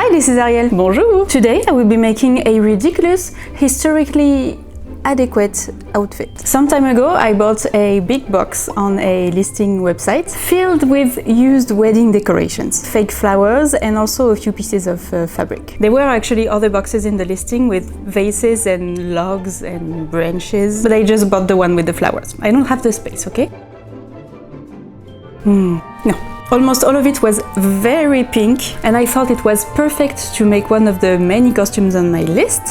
Hi, this is Ariel. Bonjour! Today I will be making a ridiculous, historically adequate outfit. Some time ago I bought a big box on a listing website filled with used wedding decorations, fake flowers and also a few pieces of fabric. There were actually other boxes in the listing with vases and logs and branches, but I just bought the one with the flowers. I don't have the space, okay? No. Almost all of it was very pink and I thought it was perfect to make one of the many costumes on my list.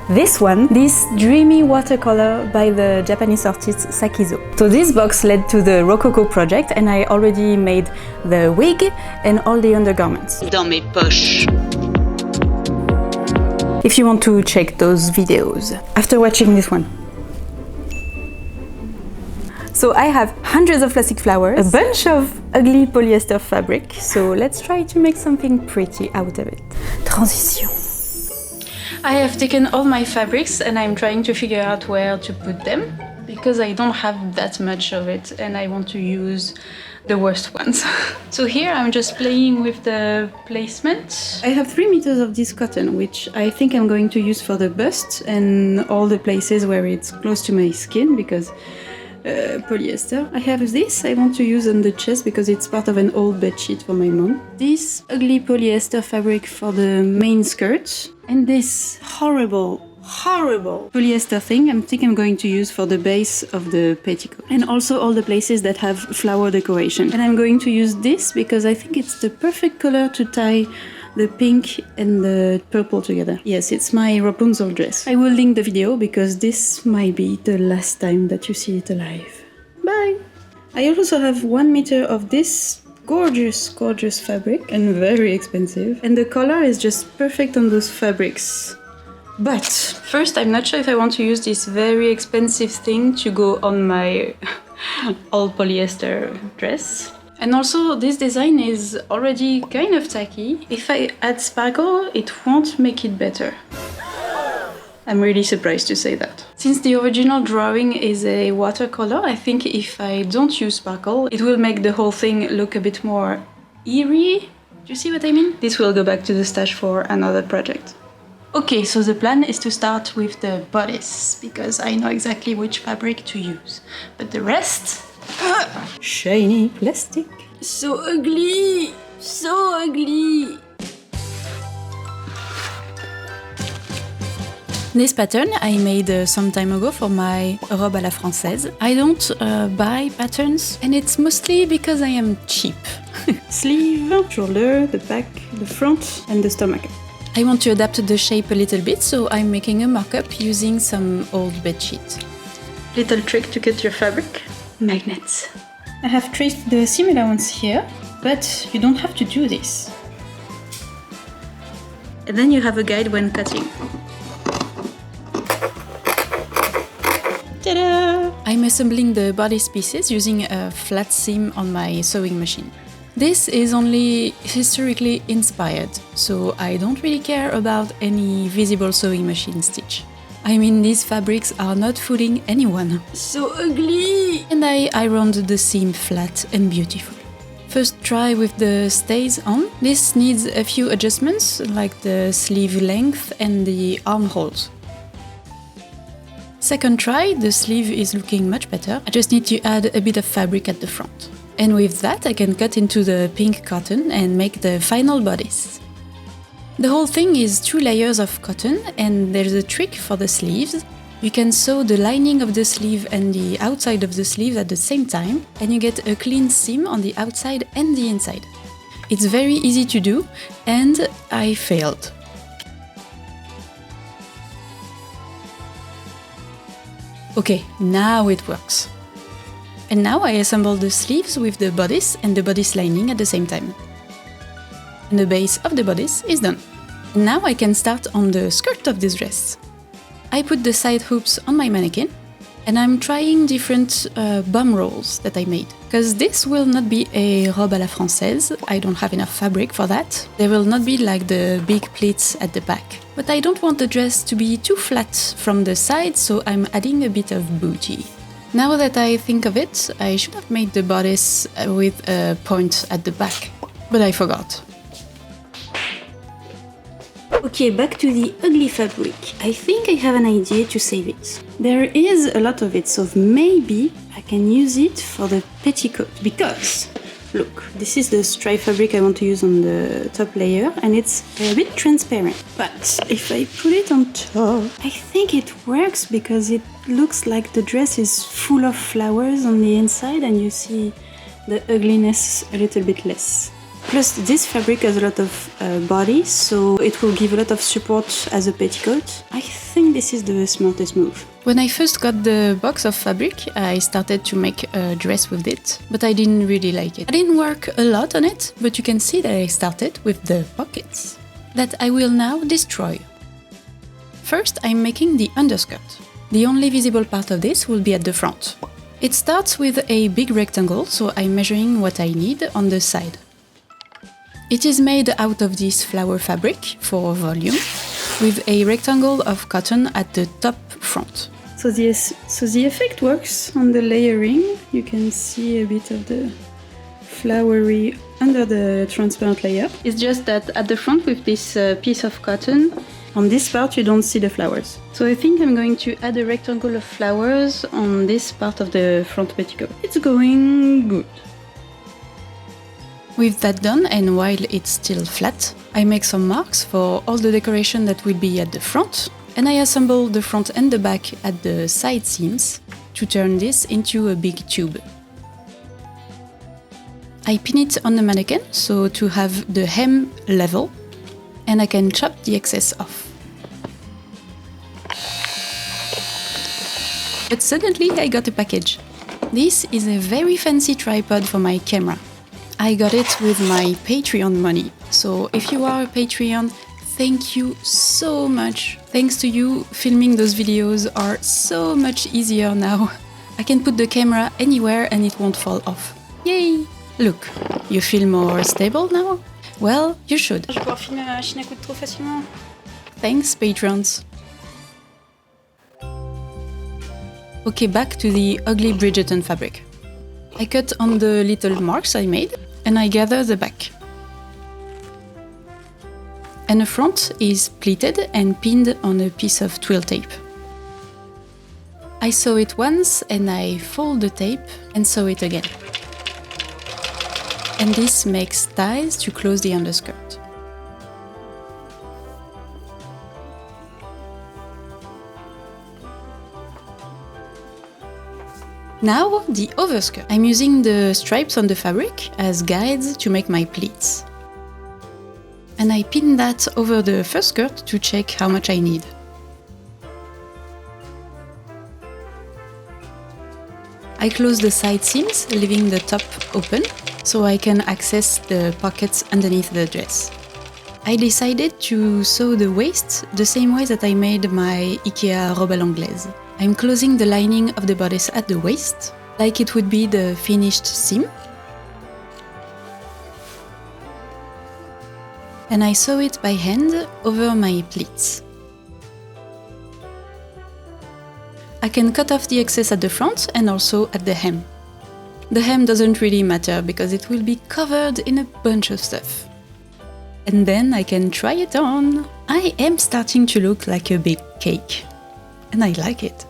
This one, this dreamy watercolor by the Japanese artist Sakizo. So this box led to the Rococo project and I already made the wig and all the undergarments. Dans mes poches. If you want to check those videos after watching this one. So I have hundreds of plastic flowers, a bunch of ugly polyester fabric, so let's try to make something pretty out of it. Transition. I have taken all my fabrics and I'm trying to figure out where to put them because I don't have that much of it and I want to use the worst ones. So here I'm just playing with the placement. I have 3 meters of this cotton, which I think I'm going to use for the bust and all the places where it's close to my skin because polyester. I have this I want to use on the chest because it's part of an old bedsheet for my mom. This ugly polyester fabric for the main skirt. And this horrible polyester thing I think I'm going to use for the base of the petticoat. And also all the places that have flower decoration. And I'm going to use this because I think it's the perfect color to tie the pink and the purple together. Yes, it's my Rapunzel dress. I will link the video because this might be the last time that you see it alive. Bye! I also have 1 meter of this gorgeous fabric and very expensive. And the color is just perfect on those fabrics. But first, I'm not sure if I want to use this very expensive thing to go on my all polyester dress. And also, this design is already kind of tacky. If I add sparkle, it won't make it better. I'm really surprised to say that. Since the original drawing is a watercolor, I think if I don't use sparkle, it will make the whole thing look a bit more eerie. Do you see what I mean? This will go back to the stash for another project. Okay, so the plan is to start with the bodice, because I know exactly which fabric to use. But the rest... shiny plastic. So ugly! So ugly! This pattern I made some time ago for my robe à la française. I don't buy patterns and it's mostly because I am cheap. Sleeve, shoulder, the back, the front and the stomach. I want to adapt the shape a little bit, so I'm making a mock-up using some old bedsheet. Little trick to cut your fabric. Magnets. I have traced the seam allowance here, but you don't have to do this. And then you have a guide when cutting. Ta-da! I'm assembling the bodice pieces using a flat seam on my sewing machine. This is only historically inspired, so I don't really care about any visible sewing machine stitch. I mean, these fabrics are not fooling anyone. So ugly! And I ironed the seam flat and beautiful. First try with the stays on. This needs a few adjustments, like the sleeve length and the armholes. Second try, the sleeve is looking much better. I just need to add a bit of fabric at the front. And with that I can cut into the pink cotton and make the final bodice. The whole thing is 2 layers of cotton and there's a trick for the sleeves. You can sew the lining of the sleeve and the outside of the sleeve at the same time and you get a clean seam on the outside and the inside. It's very easy to do and I failed. Okay, now it works. And now I assemble the sleeves with the bodice and the bodice lining at the same time. And the base of the bodice is done. Now I can start on the skirt of this dress. I put the side hoops on my mannequin and I'm trying different bum rolls that I made. Because this will not be a robe à la française, I don't have enough fabric for that. There will not be like the big pleats at the back. But I don't want the dress to be too flat from the side, so I'm adding a bit of booty. Now that I think of it, I should have made the bodice with a point at the back, but I forgot. Okay, back to the ugly fabric. I think I have an idea to save it. There is a lot of it, so maybe I can use it for the petticoat. Because, look, this is the stripe fabric I want to use on the top layer, and it's a bit transparent. But if I put it on top, I think it works because it looks like the dress is full of flowers on the inside, and you see the ugliness a little bit less. Plus, this fabric has a lot of body, so it will give a lot of support as a petticoat. I think this is the smartest move. When I first got the box of fabric, I started to make a dress with it, but I didn't really like it. I didn't work a lot on it, but you can see that I started with the pockets that I will now destroy. First, I'm making the underskirt. The only visible part of this will be at the front. It starts with a big rectangle, so I'm measuring what I need on the side. It is made out of this flower fabric for volume, with a rectangle of cotton at the top front. So the effect works on the layering. You can see a bit of the flowery under the transparent layer. It's just that at the front with this piece of cotton, on this part you don't see the flowers. So I think I'm going to add a rectangle of flowers on this part of the front petticoat. It's going good. With that done, and while it's still flat, I make some marks for all the decoration that will be at the front, and I assemble the front and the back at the side seams to turn this into a big tube. I pin it on the mannequin so to have the hem level, and I can chop the excess off. But suddenly I got a package. This is a very fancy tripod for my camera. I got it with my Patreon money, so if you are a Patreon, thank you so much. Thanks to you, filming those videos are so much easier now. I can put the camera anywhere and it won't fall off. Yay! Look, you feel more stable now? Well, you should. Je vais pouvoir filmer ma machine à coudre trop facilement. Thanks, patrons. Okay, back to the ugly Bridgerton fabric. I cut on the little marks I made, and I gather the back. And the front is pleated and pinned on a piece of twill tape. I sew it once and I fold the tape and sew it again. And this makes ties to close the underskirt. Now, the overskirt. I'm using the stripes on the fabric as guides to make my pleats. And I pin that over the first skirt to check how much I need. I close the side seams, leaving the top open, so I can access the pockets underneath the dress. I decided to sew the waist the same way that I made my IKEA robe à l'anglaise. I'm closing the lining of the bodice at the waist, like it would be the finished seam. And I sew it by hand over my pleats. I can cut off the excess at the front and also at the hem. The hem doesn't really matter because it will be covered in a bunch of stuff. And then I can try it on. I am starting to look like a big cake. And I like it.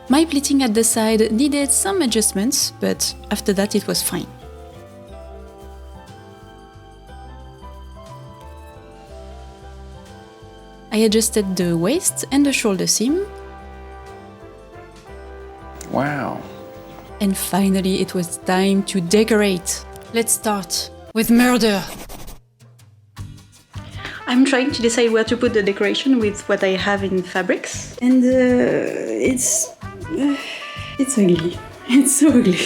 My pleating at the side needed some adjustments, but after that it was fine. I adjusted the waist and the shoulder seam. Wow. And finally it was time to decorate. Let's start with murder. I'm trying to decide where to put the decoration with what I have in fabrics. And it's ugly. It's so ugly.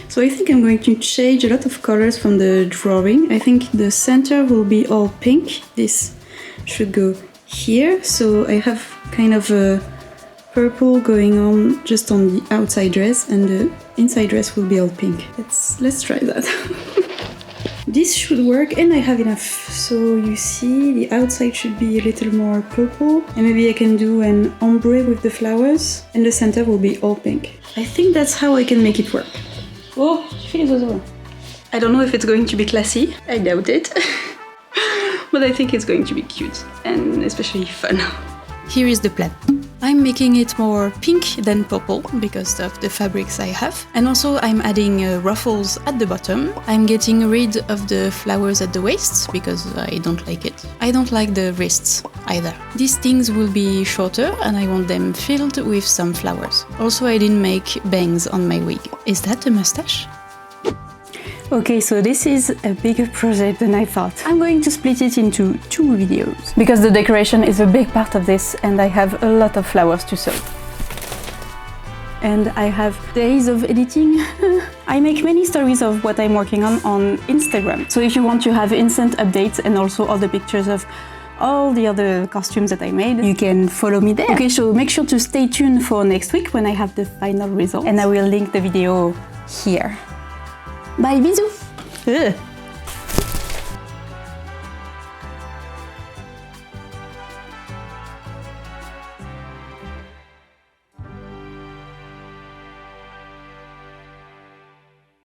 So I think I'm going to change a lot of colors from the drawing. I think the center will be all pink. This should go here. So I have kind of a purple going on just on the outside dress, and the inside dress will be all pink. Let's try that. This should work, and I have enough. So you see, the outside should be a little more purple, and maybe I can do an ombre with the flowers, and the center will be all pink. I think that's how I can make it work. Oh, I don't know if it's going to be classy. I doubt it. but I think it's going to be cute and especially fun. Here is the plan. I'm making it more pink than purple because of the fabrics I have. And also I'm adding ruffles at the bottom. I'm getting rid of the flowers at the waist because I don't like it. I don't like the wrists either. These things will be shorter and I want them filled with some flowers. Also I didn't make bangs on my wig. Is that a mustache? Okay, so this is a bigger project than I thought. I'm going to split it into 2 videos because the decoration is a big part of this and I have a lot of flowers to sew. And I have days of editing. I make many stories of what I'm working on Instagram. So if you want to have instant updates and also all the pictures of all the other costumes that I made, you can follow me there. Okay, so make sure to stay tuned for next week when I have the final result. And I will link the video here. Bye, bisous!